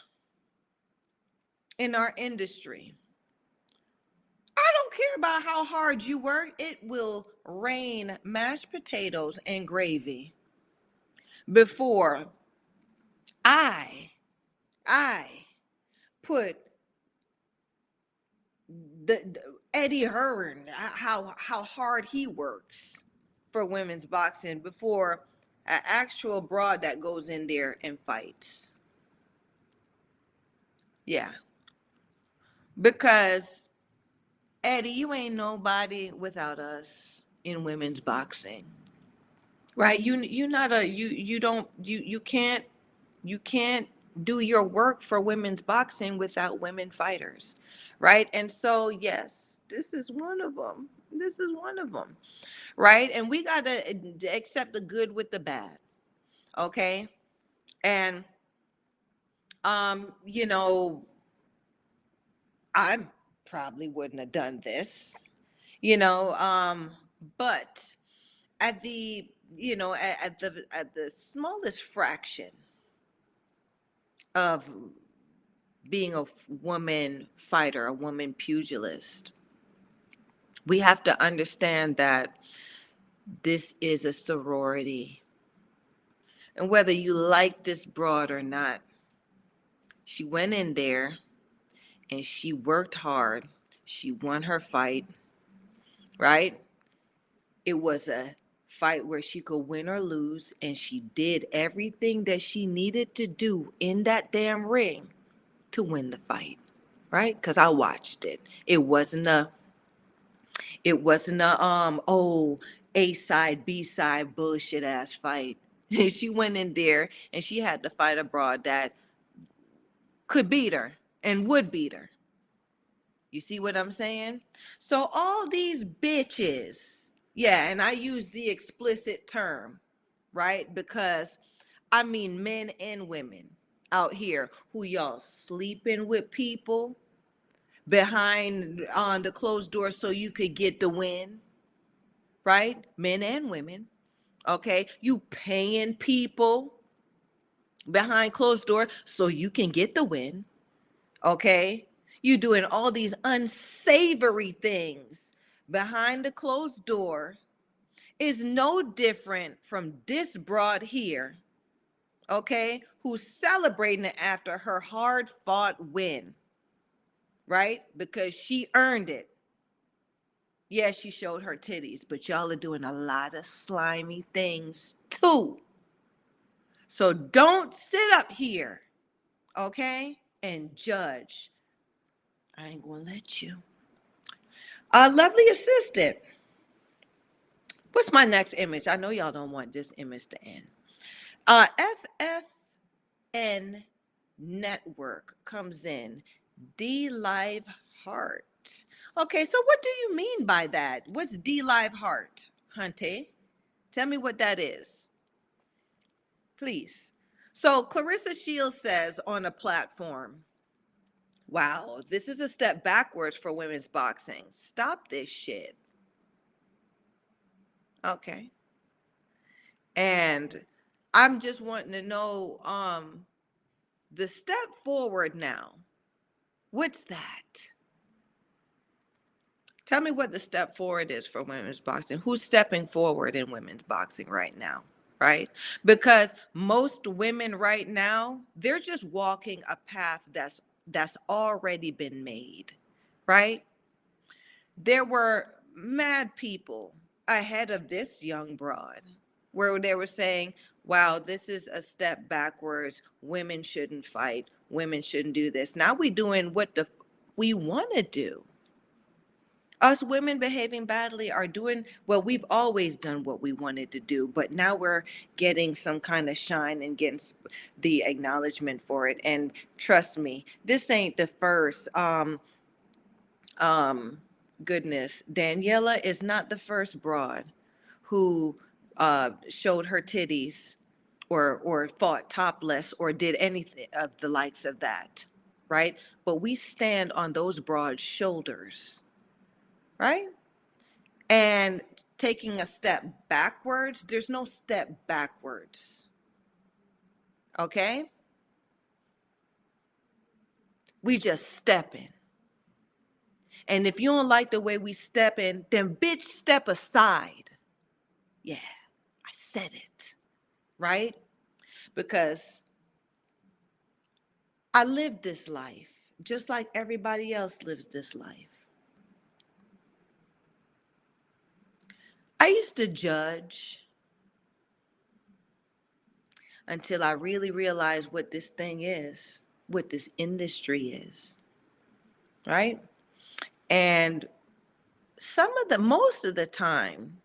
in our industry, I don't care about how hard you work. It will rain mashed potatoes and gravy before I I put the Eddie Hearn, how hard he works for women's boxing before an actual broad that goes in there and fights. Yeah, because Eddie, you ain't nobody without us in women's boxing, right? You not a you don't you can't do your work for women's boxing without women fighters, right? And so yes, this is one of them. This is one of them, right? And we got to accept the good with the bad, okay? And you know, I probably wouldn't have done this, you know, but at the at the smallest fraction of being a woman fighter, a woman pugilist, we have to understand that this is a sorority. And whether you like this broad or not, she went in there and she worked hard. She won her fight, right? It was a fight where she could win or lose, and she did everything that she needed to do in that damn ring to win the fight, right? Because I watched it. It wasn't a A side, B side bullshit ass fight. She went in there and she had to fight a broad that could beat her and would beat her. You see what I'm saying? So all these bitches, yeah, and I use the explicit term, right? Because I mean men and women out here who y'all sleeping with people behind on the closed door so you could get the win, right? Men and women, okay? You paying people behind closed doors so you can get the win, okay? You doing all these unsavory things behind the closed door is no different from this broad here, okay, who's celebrating it after her hard fought win, right? Because she earned it. Yeah, she showed her titties, but y'all are doing a lot of slimy things too. So don't sit up here, okay, and judge. I ain't gonna let you. Lovely assistant. What's my next image? I know y'all don't want this image to end. FFN Network comes in. D Live Heart. Okay, so what do you mean by that? What's D Live Heart, Hunty? Tell me what that is, please. So Clarissa Shields says on a platform, wow, this is a step backwards for women's boxing. Stop this shit. Okay. And I'm just wanting to know the step forward now. What's that? Tell me what the step forward is for women's boxing. Who's stepping forward in women's boxing right now? Right? Because most women right now, they're just walking a path that's already been made. Right? There were mad people ahead of this young broad where they were saying, wow, this is a step backwards. Women shouldn't fight. Women shouldn't do this. Now we're doing what we want to do. Us women behaving badly are doing, well, we've always done what we wanted to do, but now we're getting some kind of shine and getting the acknowledgement for it. And trust me, this ain't the first goodness, Daniela is not the first broad who showed her titties or fought topless or did anything of the likes of that, right? But we stand on those broad shoulders, right? And taking a step backwards, there's no step backwards, okay? We just step in. And if you don't like the way we step in, then bitch, step aside. Yeah, I said it, right? Because I lived this life just like everybody else lives this life. I used to judge until I really realized what this thing is, what this industry is, right? And most of the time,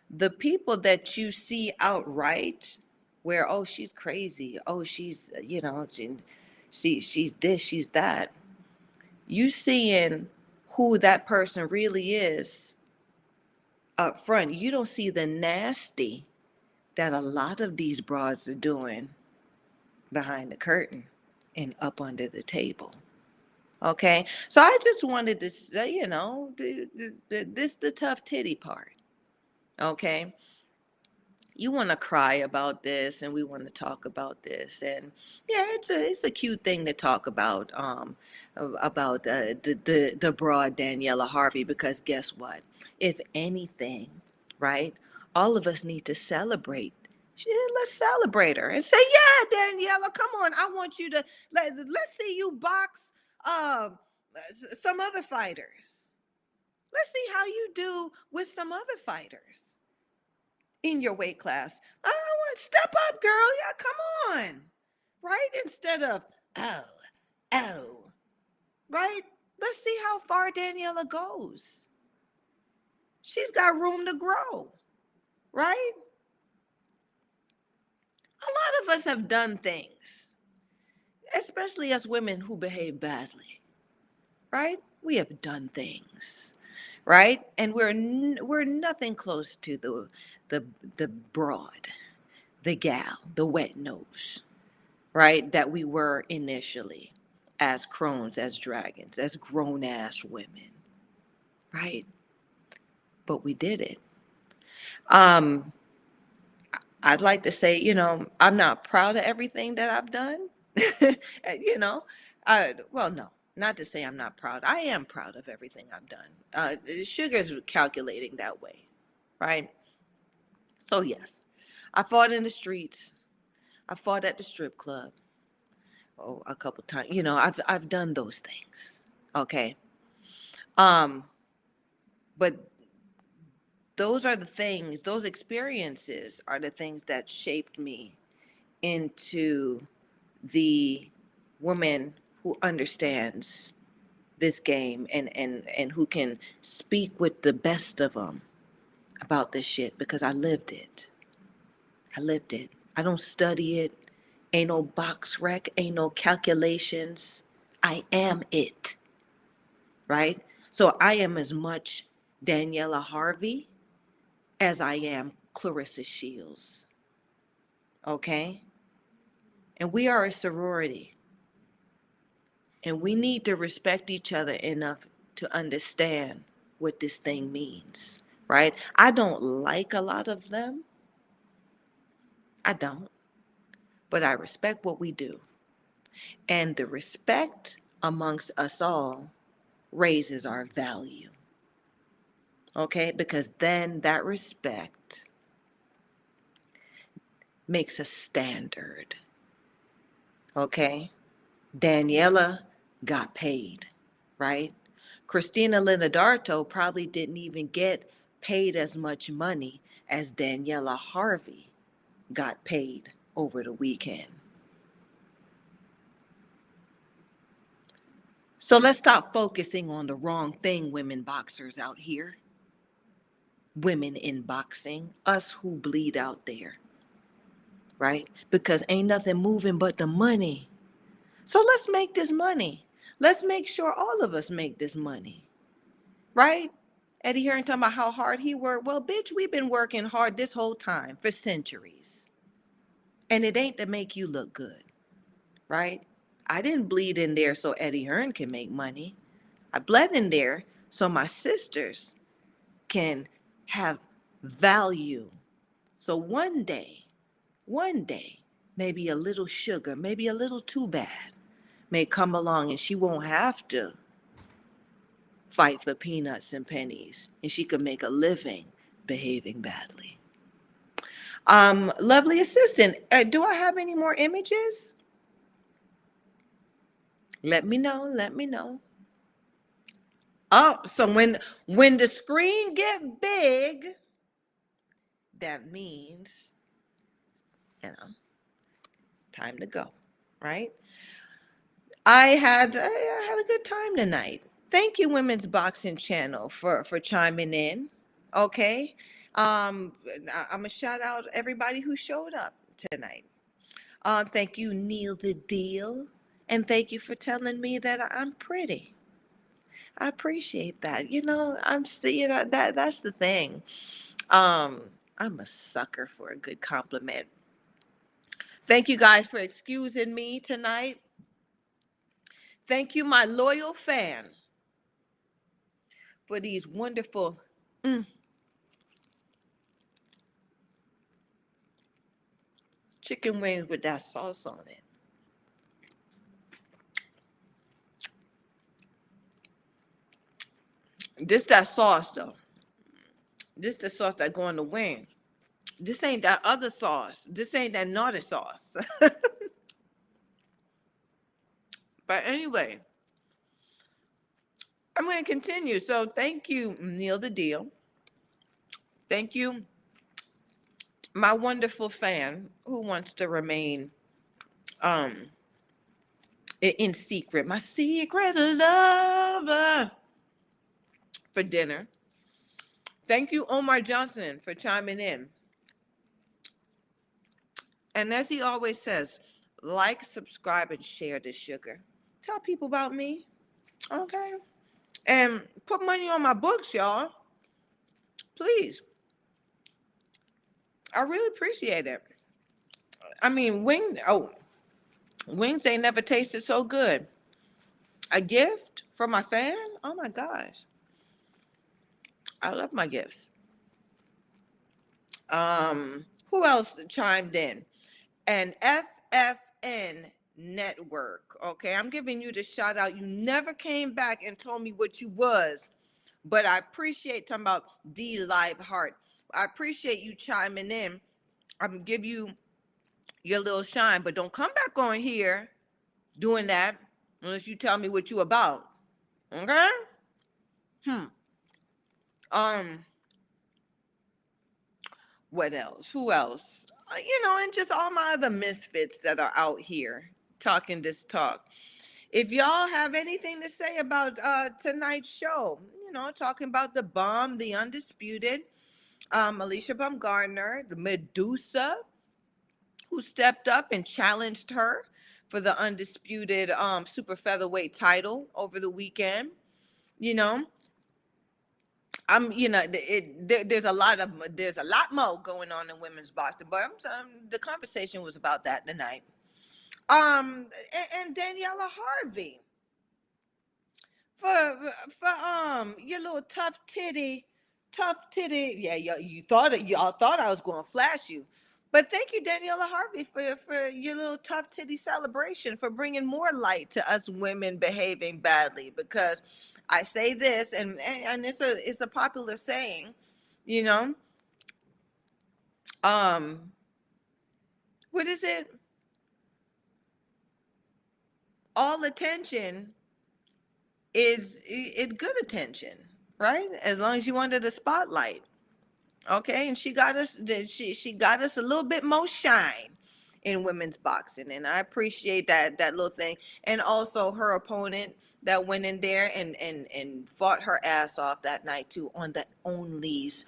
the people that you see outright, where, oh, she's crazy, oh, she's, she's this, she's that, you seeing who that person really is up front. You don't see the nasty that a lot of these broads are doing behind the curtain and up under the table. Okay, so I just wanted to say, this the tough titty part. Okay, you want to cry about this, and we want to talk about this, and yeah, it's a cute thing to talk about the broad Daniela Harvey, because guess what? If anything, right, all of us need to celebrate. Yeah, let's celebrate her and say, yeah, Daniela, come on, I want you to let's see you box some other fighters. Let's see how you do with some other fighters in your weight class. I want step up, girl. Yeah, come on. Right? Instead of, oh, oh. Right? Let's see how far Daniela goes. She's got room to grow. Right? A lot of us have done things, especially us women who behave badly. Right? We have done things. Right? And we're nothing close to the broad, the gal, the wet nose, right? That we were initially as crones, as dragons, as grown ass women, right? But we did it. Um, I'd like to say, I'm not proud of everything that I've done. you know, well, no, not to say I'm not proud. I am proud of everything I've done. Sugar's calculating that way, right? So yes, I fought in the streets. I fought at the strip club. Oh, a couple times. I've done those things. Okay. Um, but those are the things, those experiences are the things that shaped me into the woman who understands this game and who can speak with the best of them about this shit, because I lived it. I lived it. I don't study it. Ain't no box rec, ain't no calculations. I am it, right? So I am as much Daniela Harvey as I am Clarissa Shields, okay? And we are a sorority. And we need to respect each other enough to understand what this thing means, right? I don't like a lot of them. I don't. But I respect what we do. And the respect amongst us all raises our value. Okay? Because then that respect makes a standard. Okay? Daniela got paid, right? Christina Lynard Aarto probably didn't even get paid as much money as Daniela Harvey got paid over the weekend. So let's stop focusing on the wrong thing, women boxers out here. Women in boxing, us who bleed out there, right? Because ain't nothing moving but the money. So let's make this money. Let's make sure all of us make this money, right? Eddie Hearn talking about how hard he worked. Well, bitch, we've been working hard this whole time for centuries. And it ain't to make you look good, right? I didn't bleed in there so Eddie Hearn can make money. I bled in there so my sisters can have value. So one day, maybe a little sugar, maybe a little too bad may come along and she won't have to fight for peanuts and pennies and she could make a living behaving badly. Lovely assistant, do I have any more images? Let me know. Oh, so when the screen get big, that means, time to go, right? I had a good time tonight. Thank you, Women's Boxing Channel, for chiming in. Okay, I'm gonna shout out everybody who showed up tonight. Thank you, Neil the Deal, and thank you for telling me that I'm pretty. I appreciate that. I'm still, that's the thing. I'm a sucker for a good compliment. Thank you guys for excusing me tonight. Thank you, my loyal fan, for these wonderful chicken wings with that sauce on it. This that sauce though. This the sauce that go on the wing. This ain't that other sauce. This ain't that naughty sauce. But anyway, I'm going to continue. So thank you, Neil the Deal. Thank you, my wonderful fan who wants to remain in secret. My secret lover for dinner. Thank you, Omar Johnson, for chiming in. And as he always says, like, subscribe, and share this sugar. Tell people about me, okay? And put money on my books, y'all. Please. I really appreciate it. I mean, wings ain't never tasted so good. A gift from my fan? Oh my gosh. I love my gifts. Who else chimed in? And FFN Network. Okay, I'm giving you the shout out. You never came back and told me what you was, but I appreciate talking about D Live Heart. I appreciate you chiming in. I'm gonna give you your little shine, but don't come back on here doing that unless you tell me what you about. Okay? What else? Who else? And just all my other misfits that are out here talking this talk. If y'all have anything to say about tonight's show, talking about the bomb, the undisputed, Alicia Gardner, the Medusa, who stepped up and challenged her for the undisputed super featherweight title over the weekend. There's a lot more going on in women's boxing, but the conversation was about that tonight. And Daniela Harvey for your little tough titty. Yeah, y'all thought I was going to flash you. But thank you, Daniela Harvey, for your little tough titty celebration, for bringing more light to us women behaving badly. Because I say this, and it's a popular saying, what is it? All attention is good attention, right? As long as you under the spotlight. Okay, and she got us a little bit more shine in women's boxing, and I appreciate that little thing. And also her opponent that went in there and fought her ass off that night too on the Only's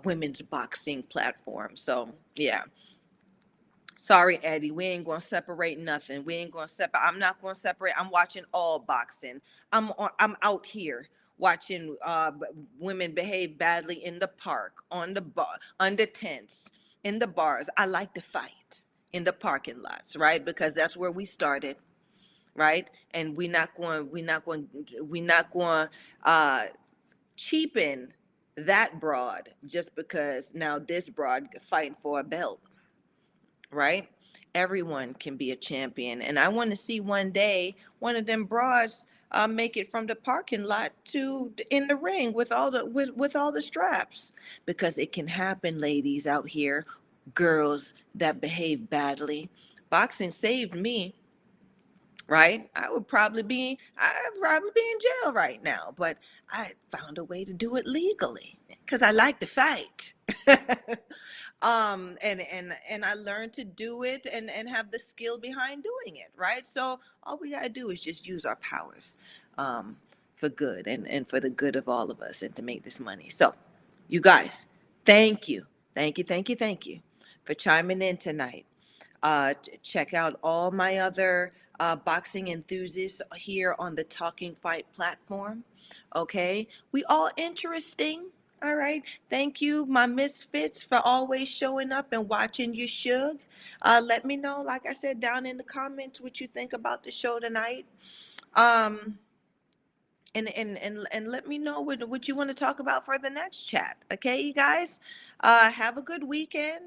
women's boxing platform. So yeah. Sorry, Eddie, we ain't gonna separate nothing. I'm not gonna separate. I'm watching all boxing. I'm out here watching women behave badly in the park, on the bar, under tents, in the bars. I like to fight in the parking lots, right? Because that's where we started, right? And we're not going cheapen that broad just because now this broad fighting for a belt, right? Everyone can be a champion, and I want to see one day one of them broads make it from the parking lot to in the ring with all the straps, because it can happen, ladies out here, girls that behave badly. Boxing saved me, right? I'd probably be in jail right now, but I found a way to do it legally because I like to fight. And I learned to do it and have the skill behind doing it, right? So all we gotta do is just use our powers um for good and for the good of all of us and to make this money. So you guys, thank you. Thank you for chiming in tonight. Check out all my other boxing enthusiasts here on the Talking Fight platform. Okay, we all interesting. All right, thank you, my misfits, for always showing up and watching your shug. Let me know, like I said, down in the comments what you think about the show tonight. Um, and let me know what you want to talk about for the next chat. Okay, you guys, have a good weekend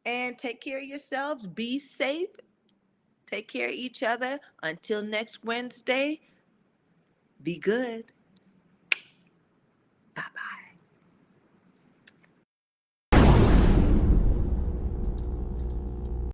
and take care of yourselves. Be safe. Take care of each other. Until next Wednesday, be good.